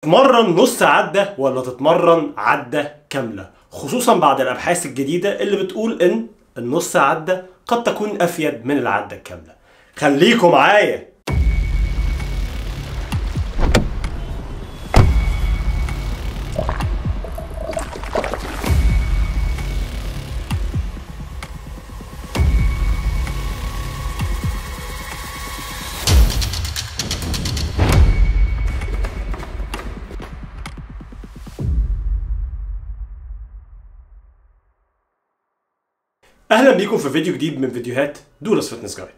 تتمرن نص عدة ولا تتمرن عدة كاملة، خصوصا بعد الأبحاث الجديدة اللي بتقول إن النص عدة قد تكون أفيد من العدة الكاملة. خليكم معايا. اهلا بيكم في فيديو جديد من فيديوهات دولس فيتنس جايد.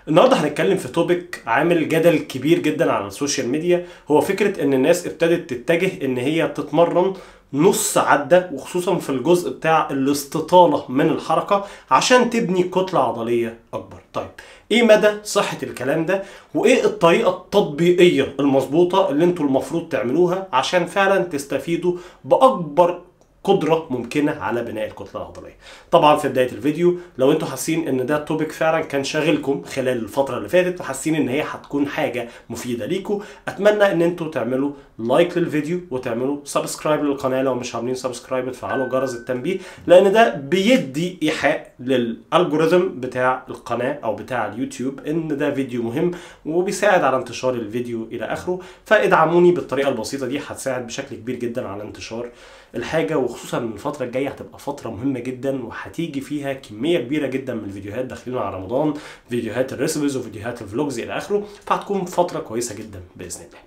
النهارده هنتكلم في توبيك عامل جدل كبير جدا على السوشيال ميديا، هو فكره ان الناس ابتدت تتجه ان هي تتمرن نص عده، وخصوصا في الجزء بتاع الاستطاله من الحركه عشان تبني كتله عضليه اكبر. طيب ايه مدى صحه الكلام ده، وايه الطريقه التطبيقيه المظبوطه اللي انتوا المفروض تعملوها عشان فعلا تستفيدوا باكبر قدرة ممكنة على بناء الكتلة العضلية؟ طبعا في بداية الفيديو لو انتوا حاسين ان ده التوبيك فعلا كان شاغلكم خلال الفترة اللي فاتت وحاسين ان هي هتكون حاجة مفيدة ليكم، اتمنى ان انتوا تعملوا لايك للفيديو وتعملوا سبسكرايب للقناة لو مش عاملين سبسكرايب، تفعلوا جرس التنبيه، لان ده بيدي ايحاء للالجوريثم بتاع القناة او بتاع اليوتيوب ان ده فيديو مهم وبيساعد على انتشار الفيديو الى اخره. فادعموني بالطريقة البسيطة دي، هتساعد بشكل كبير جدا على انتشار الحاجه، وخصوصا ان الفتره الجايه هتبقى فتره مهمه جدا وهتيجي فيها كميه كبيره جدا من الفيديوهات داخلين على رمضان، فيديوهات الريسبيز وفيديوهات الفلوجز الى اخره، فهتكون فتره كويسه جدا باذن الله.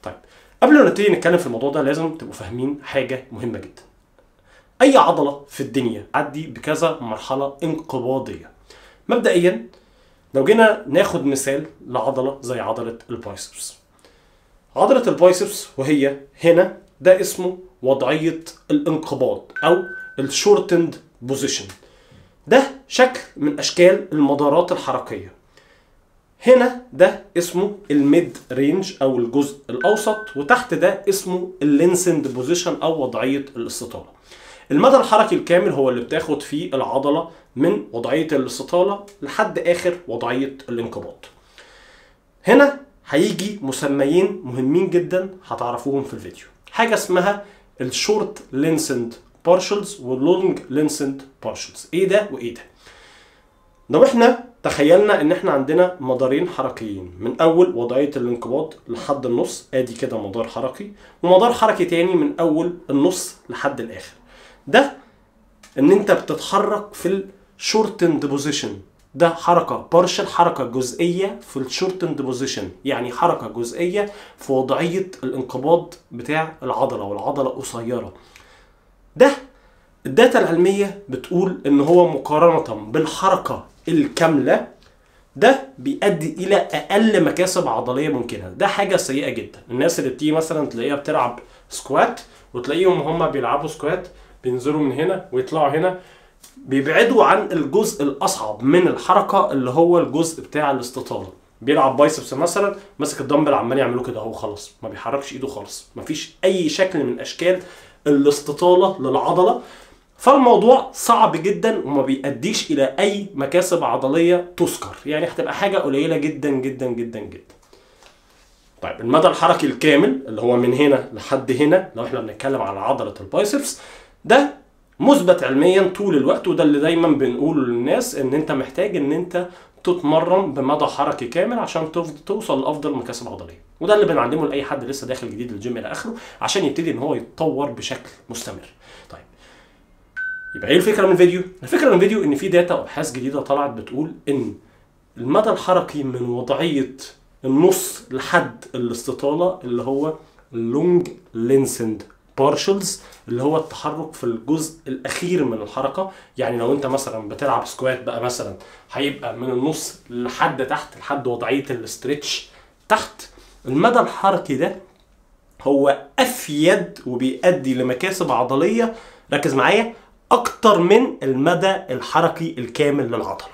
طيب قبل ما نبتدي نتكلم في الموضوع ده لازم تبقوا فاهمين حاجه مهمه جدا. اي عضله في الدنيا عدي بكذا مرحله انقباضيه. مبدئيا لو جينا ناخد مثال لعضله زي عضله البايسبس. عضله البايسبس وهي هنا ده اسمه وضعية الانقباض أو الشورتند بوزيشن. ده شكل من أشكال المدارات الحركية. هنا ده اسمه الميد رينج أو الجزء الأوسط، وتحت ده اسمه اللينسند بوزيشن أو وضعية الاستطالة. المدى الحركي الكامل هو اللي بتاخد فيه العضلة من وضعية الاستطالة لحد آخر وضعية الانقباض. هنا هيجي مسميين مهمين جدا هتعرفوهم في الفيديو، حاجة اسمها الشورت لينسند بارشلز واللونج لينسند بارشلز. ايه ده وايه ده؟ لو احنا تخيلنا ان احنا عندنا مدارين حركيين من اول وضعية الانقباض لحد النص، ادي كده مدار حركي، ومدار حركي تاني من اول النص لحد الاخر. ده ان انت بتتحرك في الشورتند بوزيشن، ده حركة بارشل، حركة جزئية في الشورتند بوزيشن، يعني حركة جزئية في وضعية الانقباض بتاع العضلة والعضلة قصيرة. ده الداتا العلمية بتقول ان هو مقارنة بالحركة الكاملة ده بيؤدي الى اقل مكاسب عضلية ممكنة. ده حاجة سيئة جدا. الناس اللي بتيجي مثلا تلاقيها بتلعب سكوات وتلاقيهم هم بيلعبوا سكوات بينزلوا من هنا ويطلعوا هنا، بيبعدوا عن الجزء الاصعب من الحركه اللي هو الجزء بتاع الاستطاله. بيلعب بايسبس مثلا ماسك الدمبل عمال يعملوا كده اهو، خلاص ما بيحركش ايده خالص، مفيش اي شكل من اشكال الاستطاله للعضله، فالموضوع صعب جدا وما بيؤديش الى اي مكاسب عضليه تذكر، يعني هتبقى حاجه قليله جدا جدا جدا جدا. طيب المدى الحركي الكامل اللي هو من هنا لحد هنا لو احنا بنتكلم على عضله البايسبس، ده مثبت علميا طول الوقت، وده اللي دايما بنقوله للناس ان انت محتاج ان انت تتمرن بمدى حركي كامل عشان توصل لافضل مكاسب عضليه، وده اللي بنعلمه لاي حد لسه داخل جديد الجيم الى اخره عشان يبتدي ان هو يتطور بشكل مستمر. طيب يبقى ايه الفكره من الفيديو؟ الفكره من الفيديو ان في داتا وابحاث جديده طلعت بتقول ان المدى الحركي من وضعيه النص لحد الاستطاله اللي هو اللونج لينسند بارشلز، اللي هو التحرك في الجزء الاخير من الحركه، يعني لو انت مثلا بتلعب سكوات بقى مثلا هيبقى من النص لحد تحت لحد وضعيه الاسترتش تحت. المدى الحركي ده هو افيد وبيؤدي لمكاسب عضليه، ركز معايا، اكتر من المدى الحركي الكامل للعضله.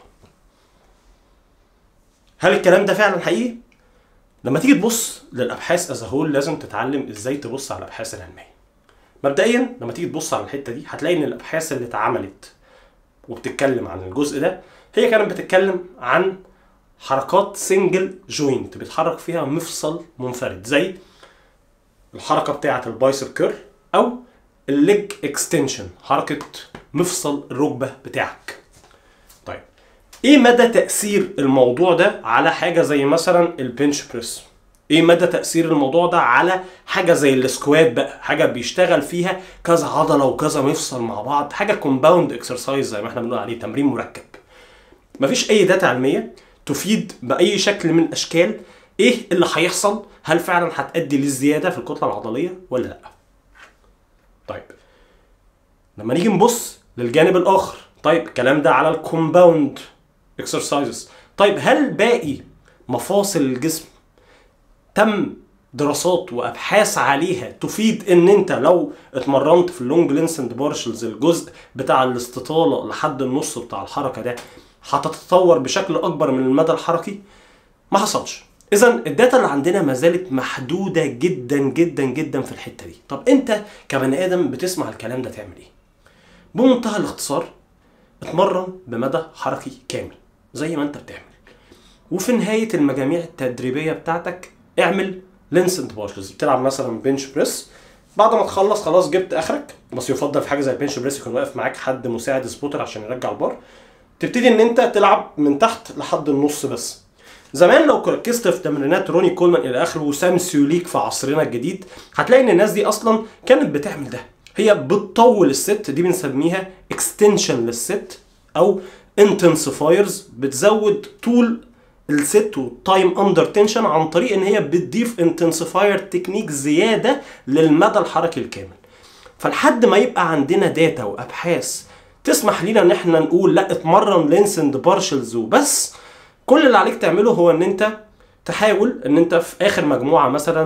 هل الكلام ده فعلا حقيقي؟ لما تيجي تبص للابحاث از هول لازم تتعلم ازاي تبص على الابحاث العلميه. مبدئيا لما تيجي تبص على الحته دي هتلاقي ان الابحاث اللي اتعملت وبتتكلم عن الجزء ده هي كانت بتتكلم عن حركات سنجل جوينت بيتحرك فيها مفصل منفرد، زي الحركه بتاعه البايسب كير او الليج اكستنشن، حركه مفصل الركبه بتاعك. طيب ايه مدى تاثير الموضوع ده على حاجه زي مثلا البنش بريس؟ ايه مدى تاثير الموضوع ده على حاجه زي السكوات بقى، حاجه بيشتغل فيها كذا عضله وكذا مفصل مع بعض، حاجه كومباوند اكسرسايز زي ما احنا بنقول عليه، تمرين مركب. مفيش اي داتا علميه تفيد باي شكل من الاشكال ايه اللي هيحصل، هل فعلا هتؤدي للزياده في الكتله العضليه ولا لا. طيب لما نيجي نبص للجانب الاخر، طيب الكلام ده على الكومباوند اكسرسايزز، طيب هل باقي مفاصل الجسم تم دراسات وابحاث عليها تفيد ان انت لو اتمرنت في اللونج لينسند بارشلز، الجزء بتاع الاستطاله لحد النص بتاع الحركه ده، هتتطور بشكل اكبر من المدى الحركي؟ ما حصلش. اذا الداتا اللي عندنا ما زالت محدوده جدا جدا جدا في الحته دي. طب انت كبني ادم بتسمع الكلام ده تعمل ايه؟ بمنتهى الاختصار اتمرن بمدى حركي كامل زي ما انت بتعمل، وفي نهايه المجاميع التدريبيه بتاعتك اعمل لينسنت بارشلز. بتلعب مثلا بنش بريس، بعد ما تخلص خلاص جبت اخرك، بس يفضل في حاجه زي البنش بريس يكون واقف معاك حد مساعد سبوتر عشان يرجع البار. تبتدي ان انت تلعب من تحت لحد النص بس. زمان لو ركزت في تمرينات روني كولمان الى اخره وسام سيوليك في عصرنا الجديد، هتلاقي ان الناس دي اصلا كانت بتعمل ده. هي بتطول الست، دي بنسميها اكستنشن للست او انتنسيفايرز، بتزود طول الست والتايم اندر تنشن عن طريق ان هي بتضيف انتنسيفاير تكنيك زياده للمدى الحركي الكامل. فلحد ما يبقى عندنا داتا وابحاث تسمح لنا ان احنا نقول لا اتمرن لينسند بارشلز وبس، كل اللي عليك تعمله هو ان انت تحاول ان انت في اخر مجموعه مثلا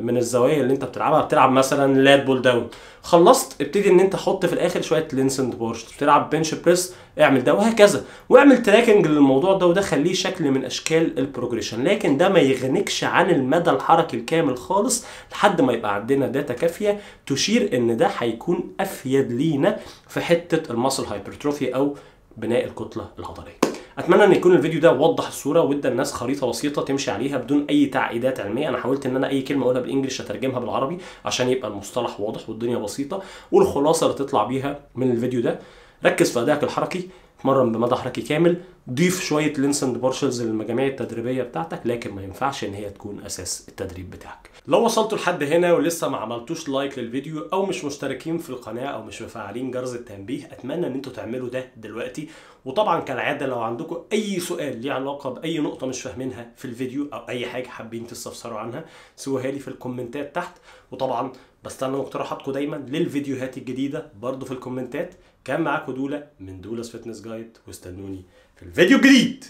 من الزوايا اللي انت بتلعبها، بتلعب مثلا لات بول داون، خلصت ابتدي ان انت حط في الاخر شويه لينسند بارش، بتلعب بنش بريس اعمل ده وهكذا، واعمل تراكنج للموضوع ده، وده خليه شكل من اشكال البروجريشن. لكن ده ما يغنيكش عن المدى الحركي الكامل خالص لحد ما يبقى عندنا داتا كافيه تشير ان ده هيكون افيد لينا في حته الماسل هايبرتروفي او بناء الكتله العضليه. اتمنى ان يكون الفيديو ده وضح الصوره وادى الناس خريطه بسيطه تمشي عليها بدون اي تعقيدات علميه. انا حاولت ان انا اي كلمه اقولها بالانجلش اترجمها بالعربي عشان يبقى المصطلح واضح والدنيا بسيطه، والخلاصه اللي تطلع بيها من الفيديو ده: ركز في ادائك الحركي، اتمرن بمدى حركي كامل، ضيف شويه لينسند بارشلز للمجاميع التدريبيه بتاعتك، لكن ما ينفعش ان هي تكون اساس التدريب بتاعك. لو وصلتوا لحد هنا ولسه ما عملتوش لايك للفيديو او مش مشتركين في القناه او مش مفعلين جرس التنبيه، اتمنى ان انتوا تعملوا ده دلوقتي. وطبعا كالعاده لو عندكم اي سؤال ليه علاقه باي نقطه مش فاهمينها في الفيديو او اي حاجه حابين تستفسروا عنها، سيبوها لي في الكومنتات تحت. وطبعا بستنى مقترحاتكم دايما للفيديوهات الجديده برضو في الكومنتات. كان معاكم دولا من دولاس فيتنس جايد، واستنوني في الفيديو الجديد.